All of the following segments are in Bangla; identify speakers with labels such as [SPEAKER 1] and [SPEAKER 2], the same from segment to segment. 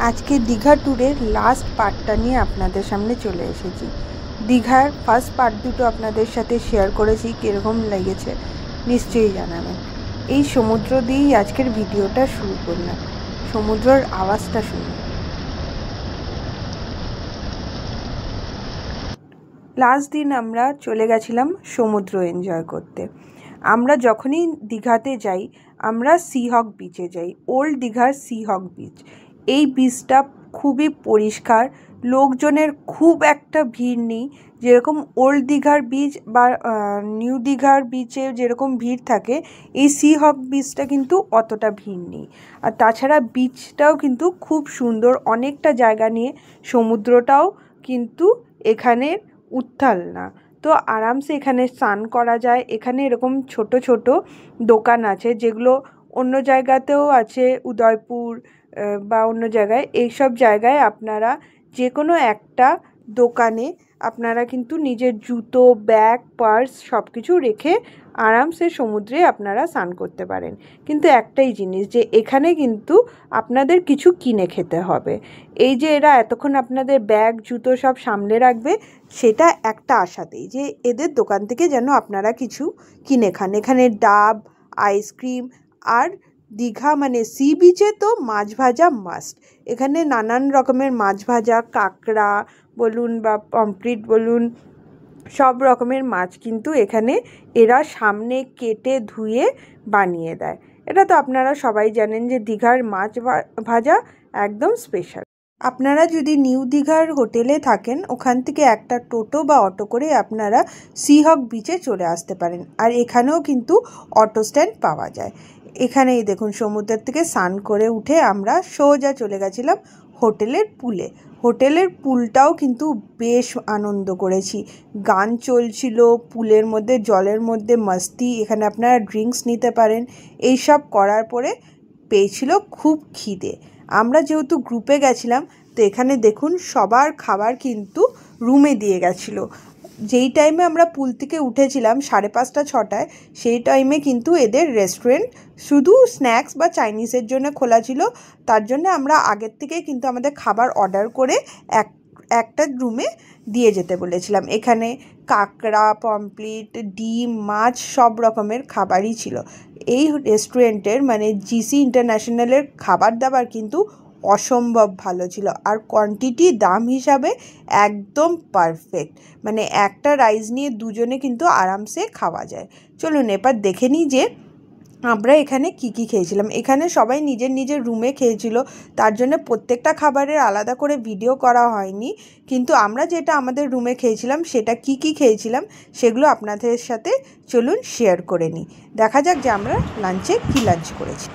[SPEAKER 1] আজকে দীঘা ট্যুরের লাস্ট পার্টটা নিয়ে আপনাদের সামনে চলে এসেছি। দীঘার ফার্স্ট পার্ট দুটো আপনাদের সাথে শেয়ার করেছি, কীরকম লেগেছে নিশ্চয়ই জানাবেন। এই সমুদ্র দিয়েই আজকের ভিডিওটা শুরু করলাম, সমুদ্রের আওয়াজটা শুনুন। লাস্ট দিন আমরা চলে গেছিলাম সমুদ্র এনজয় করতে। আমরা যখনই দীঘাতে যাই আমরা সিহক বিচে যাই, ওল্ড দীঘার সিহক বিচ। এই বিচটা খুবই পরিষ্কার, লোকজনের খুব একটা ভিড় নেই। যেরকম ওল্ড দীঘার বিচ বা নিউ দীঘার বিচে যেরকম ভিড় থাকে, এই সিহক বিচটা কিন্তু অতটা ভিড় নেই। আর তাছাড়া বিচটাও কিন্তু খুব সুন্দর, অনেকটা জায়গা নিয়ে। সমুদ্রটাও কিন্তু এখানে উত্তাল না, তো আরামসে এখানে স্নান করা যায়। এখানে এরকম ছোট ছোট দোকান আছে, যেগুলো অন্য জায়গাতেও আছে, উদয়পুর বা অন্য জায়গায়। এইসব জায়গায় আপনারা যে কোনো একটা দোকানে আপনারা কিন্তু নিজের জুতো, ব্যাগ, পার্স সব কিছু রেখে আরামসে সমুদ্রে আপনারা স্নান করতে পারেন। কিন্তু একটাই জিনিস, যে এখানে কিন্তু আপনাদের কিছু কিনে খেতে হবে। এই যে এরা এতক্ষণ আপনাদের ব্যাগ, জুতো সব সামলে রাখবে, সেটা একটা আশাতেই যে এদের দোকান থেকে যেন আপনারা কিছু কিনে খান। এখানে ডাব, আইসক্রিম, আর দীঘা মানে সি বিচে তো মাছ ভাজা মাস্ট। এখানে নানান রকমের মাছ ভাজা, কাঁকড়া বলুন বা পমফ্রেট বলুন, সব রকমের মাছ কিন্তু এখানে এরা সামনে কেটে ধুয়ে বানিয়ে দেয়। এটা তো আপনারা সবাই জানেন যে দীঘার মাছ ভাজা একদম স্পেশাল। আপনারা যদি নিউ দীঘার হোটেলে থাকেন, ওখান থেকে একটা টোটো বা অটো করে আপনারা সিহক বিচে চলে আসতে পারেন। আর এখানেও কিন্তু অটো স্ট্যান্ড পাওয়া যায়। এখানেই দেখুন, সমুদ্রের থেকে স্নান করে উঠে আমরা সোজা চলে গেছিলাম হোটেলের পুলে। হোটেলের পুলটাও কিন্তু বেশ আনন্দ করেছি, গান চলছিল পুলের মধ্যে, জলের মধ্যে মাস্তি। এখানে আপনারা ড্রিঙ্কস নিতে পারেন। এই সব করার পরে পেয়েছিল খুব খিদে। আমরা যেহেতু গ্রুপে গেছিলাম, তো এখানে দেখুন সবার খাবার কিন্তু রুমে দিয়ে গেছিলো। যেই টাইমে আমরা পুল থেকে উঠেছিলাম 5:30 6টায়, সেই টাইমে কিন্তু এদের রেস্টুরেন্ট শুধু স্ন্যাক্স বা চাইনিজের জন্য খোলা ছিল। তার জন্য আমরা আগের থেকে কিন্তু আমাদের খাবার অর্ডার করে একটা রুমে দিয়ে যেতে বলেছিলাম। এখানে কাঁকড়া, পমফ্রেট, ডিম, মাছ সব রকমের খাবারই ছিল। এই রেস্টুরেন্টের মানে জিসি ইন্টারন্যাশনালের খাবার দাবার কিন্তু অসম্ভব ভালো ছিল, আর কোয়ান্টিটি দাম হিসাবে একদম পারফেক্ট। মানে একটা রাইস নিয়ে দুজনে কিন্তু আরামসে খাওয়া যায়। চলুন এবার দেখে নিই যে আমরা এখানে কি কি খেয়েছিলাম। এখানে সবাই নিজের নিজের রুমে খেয়েছিল, তার জন্য প্রত্যেকটা খাবারের আলাদা করে ভিডিও করা হয়নি। কিন্তু আমরা যেটা আমাদের রুমে খেয়েছিলাম, সেটা কি কি খেয়েছিলাম সেগুলো আপনাদের সাথে চলুন শেয়ার করে নিই। দেখা যাক যে আমরা লাঞ্চে কি লাঞ্চ করেছি।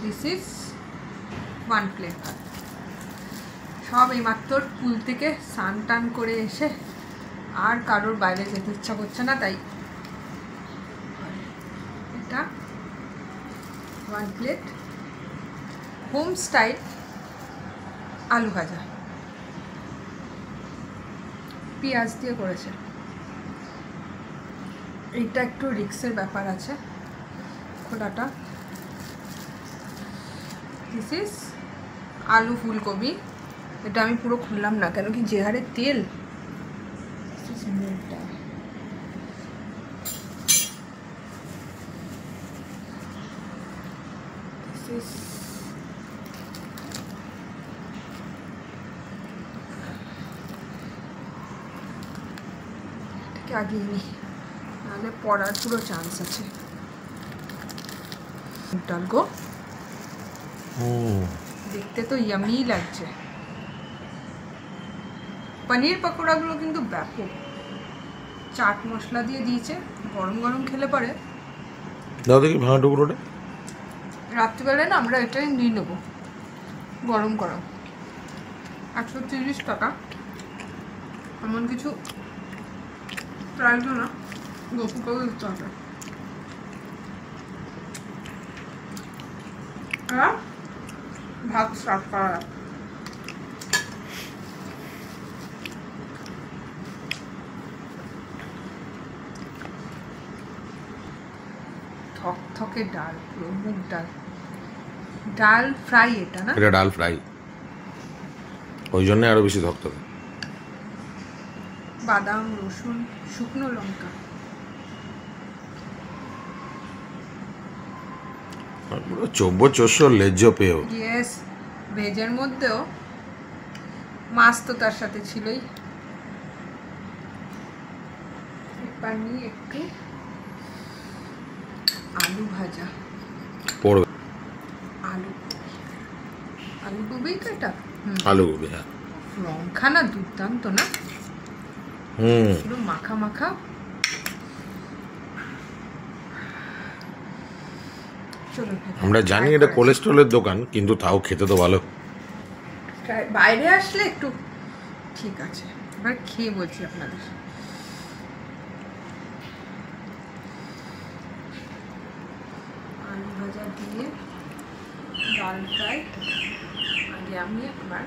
[SPEAKER 2] This is 1 plate. সব এইমাত্র পুল থেকে স্নান টান করে এসে আর কারোর বাইরে যেতে ইচ্ছা করছে না, তাই এটা 1 প্লেট হোম স্টাইল আলু ভাজা, পেঁয়াজ দিয়ে করেছে। এইটা একটু রিক্সের ব্যাপার আছে খোলাটা। দিস ইজ আলু ফুলকপি। এটা আমি পুরো খুললাম না, কেন কি যে হারে তেল। এটাকে আগিয়ে নিই, নাহলে পড়ার পুরো চান্স আছে। ডাল গো, দেখতে তো ইয়ামি লাগছে। পনির পকোড়াগুলো কিন্তু ব্যাপক, চাট মশলা দিয়ে দিয়েছে। গরম গরম খেলে পরে
[SPEAKER 3] দাও দেখি ভাঙা টুকরোটা।
[SPEAKER 2] রাত্রিবেলায় না আমরা এটাই নিয়ে নেবো গরম গরম। 130 টাকা, এমন কিছু প্রাইসও না, গপুকেও দিতে হবে। ভাত স্টার্ট করা। থকথকে ডাল, পুরো মুগ ডাল, ডাল ফ্রাই এটা না?
[SPEAKER 3] এটা ডাল ফ্রাই, ওই জন্য আরো বেশি থকথকে।
[SPEAKER 2] বাদাম, রসুন, শুকনো লঙ্কা,
[SPEAKER 3] পুরো চব্য চস্য লেজ্জ পেয়েও।
[SPEAKER 2] ইয়েস, ভেজের মধ্যেও মাছ তো তার সাথে ছিলই। এবার নিয়ে একটু আলু ভাজা
[SPEAKER 3] পড়বে,
[SPEAKER 2] আলু গোবি তো এটা,
[SPEAKER 3] আলু গোবি, হ্যাঁ।
[SPEAKER 2] রংখানা দুর্দান্ত না, পুরো মাখা মাখা। চলো,
[SPEAKER 3] আমরা জানি এটা কোলেস্ট্রলের দোকান, কিন্তু তাও খেতে তো ভালো।
[SPEAKER 2] বাইরে আসলে একটু ঠিক আছে, এবার খেয়ে বলছি আপনাদের। আলু ভাজা দিয়ে ডাল ফ্রাই, আগে আমি আমার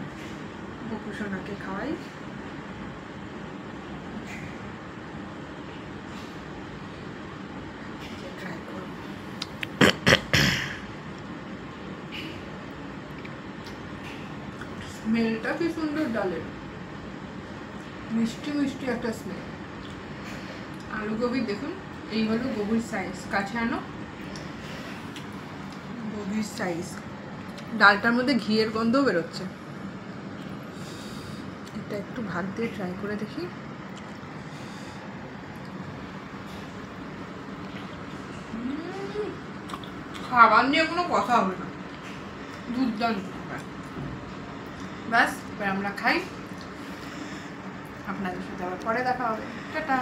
[SPEAKER 2] বকুসোনাকে খাওয়াই। ট্রাই করব। স্মেলটা কি সুন্দর ডালের, মিষ্টি মিষ্টি একটা স্মেল। আলু গোবি দেখুন, এই হলো গোবির সাইজ, কাছে আনো গোবির সাইজ। ডালটার মধ্যে ঘিয়ের গন্ধও বেরোচ্ছে। এটা একটু ভাত দিয়ে ট্রাই করে দেখি। খাবার নিয়ে কোনো কথা হবে না, দুর্দান্ত। ব্যাস, এবার আমরা খাই, আপনাদের সাথে আবার পরে দেখা হবে। টাটা।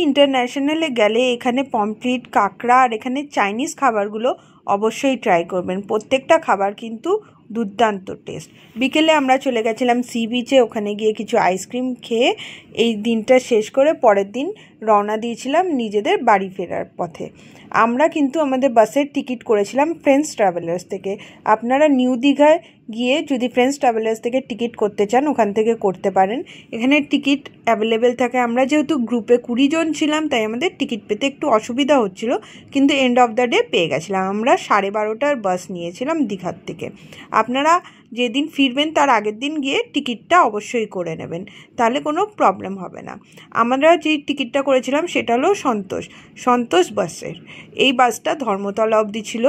[SPEAKER 1] ইন্টারন্যাশনালে গেলে এখানে পমফ্রেট, কাঁকড়া আর এখানে চাইনিজ খাবারগুলো অবশ্যই ট্রাই করবেন। প্রত্যেকটা খাবার কিন্তু দুর্দান্ত টেস্ট। বিকেলে আমরা চলে গেছিলাম সি বিচে, ওখানে গিয়ে কিছু আইসক্রিম খেয়ে এই দিনটা শেষ করে পরের দিন রওনা দিয়েছিলাম নিজেদের বাড়ি ফেরার পথে। আমরা কিন্তু আমাদের বাসের টিকিট করেছিলাম ফ্রেন্ডস ট্রাভেলার্স থেকে। আপনারা নিউ দীঘায় গিয়ে যদি ফ্রেন্ডস ট্রাভেলার্স থেকে টিকিট করতে চান, ওখান থেকে করতে পারেন। এখানে টিকিট অ্যাভেলেবেল থাকে। আমরা যেহেতু গ্রুপে 20 জন ছিলাম, তাই আমাদের টিকিট পেতে একটু অসুবিধা হচ্ছিল, কিন্তু এন্ড অফ দ্য ডে পেয়ে গেছিলাম। আমরা 12:30টার বাস নিয়েছিলাম দীঘার থেকে। আপনারা যেদিন ফিরবেন তার আগের দিন গিয়ে টিকিটটা অবশ্যই করে নেবেন, তাহলে কোনো প্রবলেম হবে না। আমরা যেই টিকিটটা করেছিলাম সেটা হলো সন্তোষ বাসের। এই বাসটা ধর্মতলা অবধি ছিল।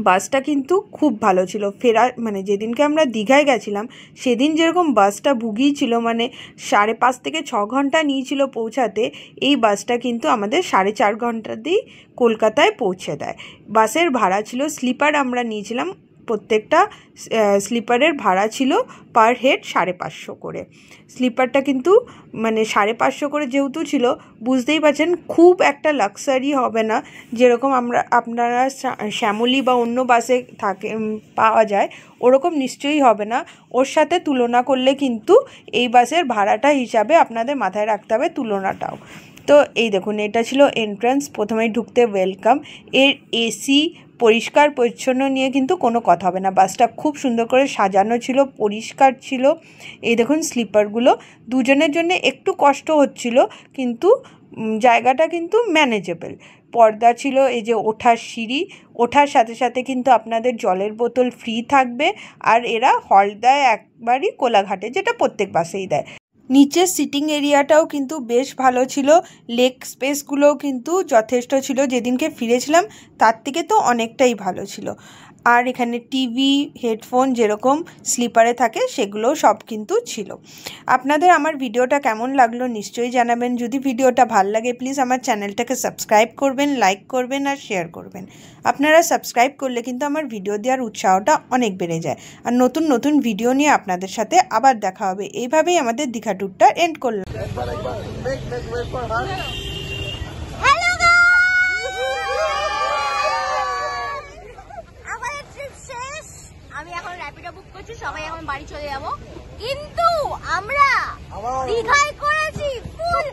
[SPEAKER 1] বাসটা কিন্তু খুব ভালো ছিল। মানে যেদিনকে আমরা দীঘায় গেছিলাম সেদিন যেরকম বাসটা ভুগিয়েছিল, মানে 5.5 থেকে 6 ঘন্টা নিয়েছিল পৌঁছাতে, এই বাসটা কিন্তু আমাদের 4.5 ঘন্টাতেই কলকাতায় পৌঁছে দেয়। বাসের ভাড়া ছিল, স্লিপার আমরা নিয়েছিলাম, প্রত্যেকটা স্লিপারের ভাড়া ছিল পার হেড 550 করে। স্লিপারটা কিন্তু মানে 550 করে যেহেতু ছিল, বুঝতেই পারছেন খুব একটা লাক্সারি হবে না, যেরকম আপনারা শ্যামলী বা অন্য বাসে পাওয়া যায় ওরকম নিশ্চয়ই হবে না। ওর সাথে তুলনা করলে কিন্তু এই বাসের ভাড়াটা হিসাবে আপনাদের মাথায় রাখতে হবে তুলনাটাও। তো এই দেখুন, এটা ছিল এন্ট্রান্স, প্রথমেই ঢুকতে ওয়েলকাম। এর এসি, পরিষ্কার পরিচ্ছন্ন নিয়ে কিন্তু কোনো কথা হবে না। বাসটা খুব সুন্দর করে সাজানো ছিল, পরিষ্কার ছিল। এই দেখুন স্লিপারগুলো, দুজনের জন্য একটু কষ্ট হচ্ছিল, কিন্তু জায়গাটা কিন্তু ম্যানেজেবল। পর্দা ছিল, এই যে ওঠার সিঁড়ি, ওঠার সাথে সাথে কিন্তু আপনাদের জলের বোতল ফ্রি থাকবে। আর এরা হল দেয় একবারই কোলাঘাটে, যেটা প্রত্যেক বাসেই দেয়। নিচের সিটিং এরিয়াটাও কিন্তু বেশ ভালো ছিল, লেগ স্পেসগুলোও কিন্তু যথেষ্ট ছিল। যেদিনকে ফিরেছিলাম তার থেকে তো অনেকটাই ভালো ছিল। আর এখানে টিভি, হেডফোন যেরকম স্লিপারে থাকে সেগুলোও সব কিন্তু ছিল। আপনাদের আমার ভিডিওটা কেমন লাগলো নিশ্চয়ই জানাবেন। যদি ভিডিওটা ভাল লাগে প্লিজ আমার চ্যানেলটাকে সাবস্ক্রাইব করবেন, লাইক করবেন আর শেয়ার করবেন। আপনারা সাবস্ক্রাইব করলে কিন্তু আমার ভিডিও দেওয়ার উৎসাহটা অনেক বেড়ে যায়। আর নতুন নতুন ভিডিও নিয়ে আপনাদের সাথে আবার দেখা হবে। এইভাবেই আমাদের দীঘা ট্যুরটা এন্ড করলাম।
[SPEAKER 4] আমি এখন র্যাপিডো বুক করছি, সবাই এখন বাড়ি চলে যাবো, কিন্তু আমরা দীঘায় করেছি ফুল